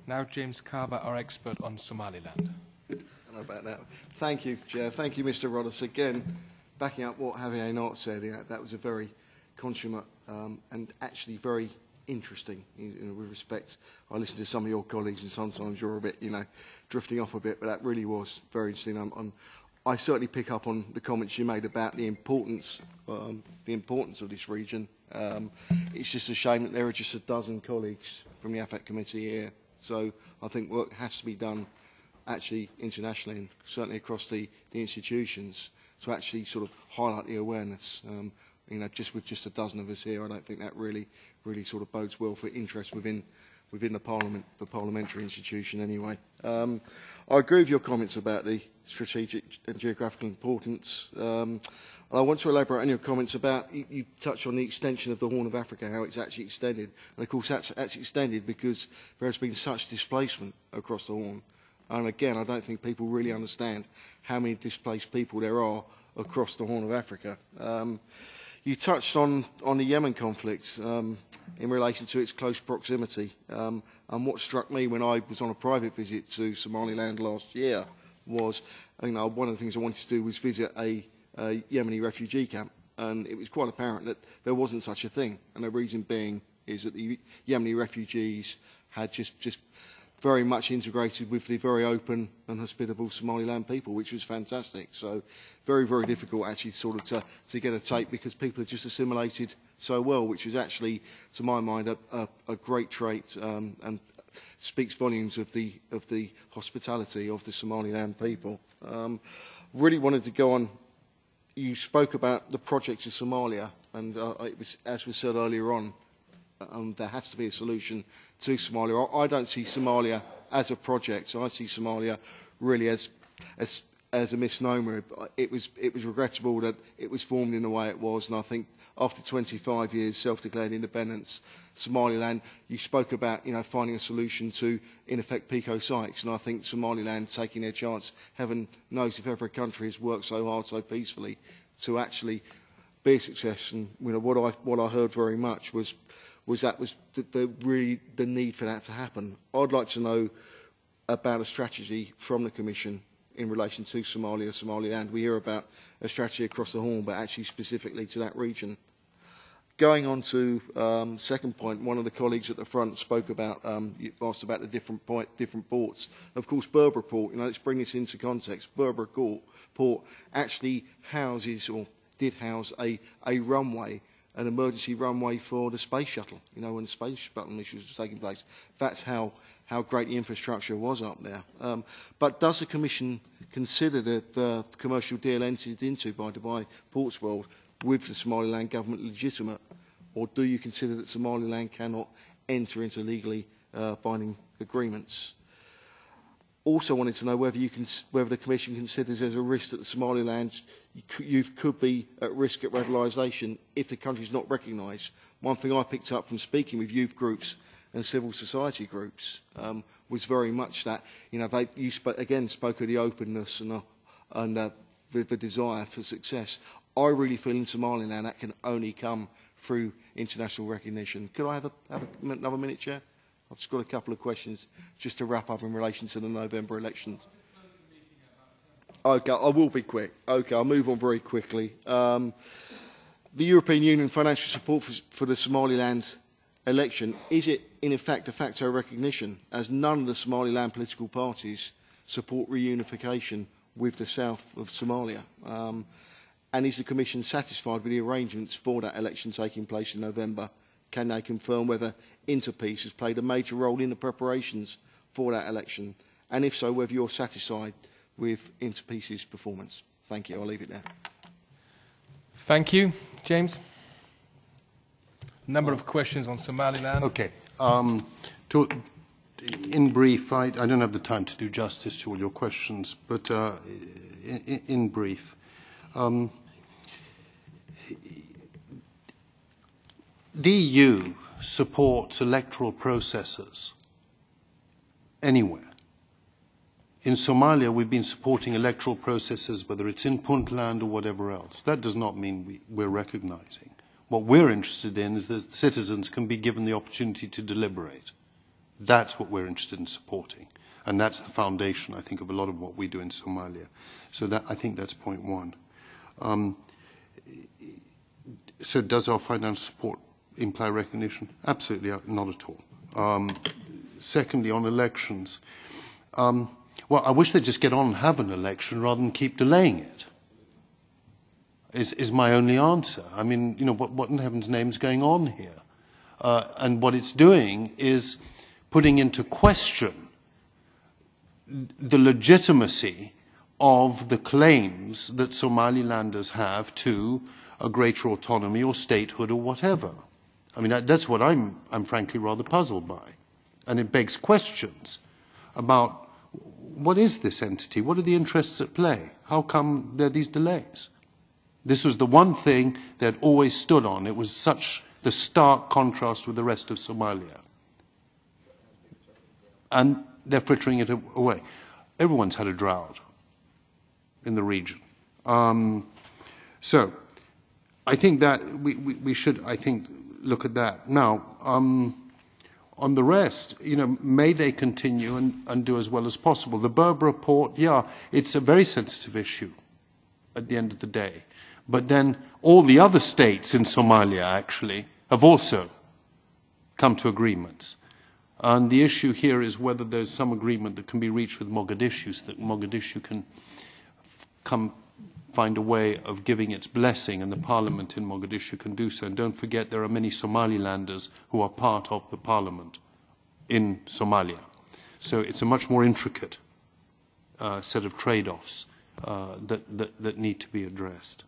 Now James Carver, our expert on Somaliland. I don't know about that. Thank you, Chair. Thank you, Mr. Rondos. Again, backing up what Javier Nart said, that was a very consummate and actually very interesting with respect. I listened to some of your colleagues and sometimes you're a bit, drifting off a bit, but that really was very interesting. I certainly pick up on the comments you made about the importance of this region. It's just a shame that there are just a dozen colleagues from the AFET committee here. So I think work has to be done actually internationally and certainly across the institutions to actually sort of highlight the awareness. Just with just a dozen of us here, I don't think that really sort of bodes well for interest within the Parliament, the parliamentary institution anyway. I agree with your comments about the strategic and geographical importance. I want to elaborate on your comments about, you touched on the extension of the Horn of Africa, how it's actually extended. And of course that's extended because there has been such displacement across the Horn. And again, I don't think people really understand how many displaced people there are across the Horn of Africa. You touched on the Yemen conflict in relation to its close proximity. And what struck me when I was on a private visit to Somaliland last year was, one of the things I wanted to do was visit a Yemeni refugee camp. And it was quite apparent that there wasn't such a thing. And the reason being is that the Yemeni refugees had just very much integrated with the very open and hospitable Somaliland people, which was fantastic. So very, very difficult actually sort of to get a take because people are just assimilated so well, which is actually, to my mind, a great trait and speaks volumes of the hospitality of the Somaliland people. Really wanted to go on. You spoke about the projects of Somalia, and it was, as was said earlier on, there has to be a solution to Somalia. I don't see Somalia as a project, so I see Somalia really as a misnomer. It was regrettable that it was formed in the way it was, and I think after 25 years self-declared independence, Somaliland, you spoke about finding a solution to, in effect, Pico Sykes, and I think Somaliland taking their chance. Heaven knows if ever a country has worked so hard, so peacefully, to actually be a success. And what I heard very much was the need for that to happen. I'd like to know about a strategy from the Commission in relation to Somalia, Somaliland. We hear about a strategy across the Horn, but actually specifically to that region. Going on to second point, one of the colleagues at the front spoke about, asked about the different ports. Of course, Berber Port, let's bring this into context. Berber Port actually houses, or did house, a runway, an emergency runway for the space shuttle, when the space shuttle issues were taking place. That's how great the infrastructure was up there. But does the Commission consider that the commercial deal entered into by Dubai Ports World with the Somaliland government legitimate, or do you consider that Somaliland cannot enter into legally binding agreements? Also wanted to know whether the Commission considers there's a risk that the Somaliland youth could be at risk at radicalisation if the country is not recognised. One thing I picked up from speaking with youth groups and civil society groups was very much that, you spoke of the openness and the desire for success. I really feel in Somaliland that can only come through international recognition. Could I have another minute, Chair? I've just got a couple of questions just to wrap up in relation to the November elections. Okay, I will be quick. Okay, I'll move on very quickly. The European Union financial support for the Somaliland election, is it in effect de facto recognition, as none of the Somaliland political parties support reunification with the south of Somalia? And is the Commission satisfied with the arrangements for that election taking place in November? Can they confirm whether Interpeace has played a major role in the preparations for that election? And if so, whether you're satisfied with Interpeace's performance? Thank you. I'll leave it there. Thank you. James? Number of questions on Somaliland. Okay. In brief, I don't have the time to do justice to all your questions, but in brief, the EU supports electoral processes anywhere. In Somalia, we've been supporting electoral processes, whether it's in Puntland or whatever else. That does not mean we're recognizing. What we're interested in is that citizens can be given the opportunity to deliberate. That's what we're interested in supporting. And that's the foundation, I think, of a lot of what we do in Somalia. So that, I think that's point one. So does our financial support imply recognition? Absolutely not at all. Secondly, on elections, well, I wish they'd just get on and have an election rather than keep delaying it, is my only answer. I mean, you know, what in heaven's name is going on here? And what it's doing is putting into question the legitimacy of the claims that Somalilanders have to a greater autonomy or statehood or whatever. I mean, that's what I'm frankly rather puzzled by. And it begs questions about what is this entity? What are the interests at play? How come there are these delays? This was the one thing that always stood on. It was such the stark contrast with the rest of Somalia. And they're frittering it away. Everyone's had a drought in the region. So I think that we should, I think, look at that. Now, on the rest, you know, may they continue and do as well as possible. The Berber report, yeah, it's a very sensitive issue at the end of the day. But then all the other states in Somalia, actually, have also come to agreements. And the issue here is whether there's some agreement that can be reached with Mogadishu so that Mogadishu can find a way of giving its blessing, and the parliament in Mogadishu can do so. And don't forget, there are many Somalilanders who are part of the parliament in Somalia. So it's a much more intricate set of trade-offs that need to be addressed.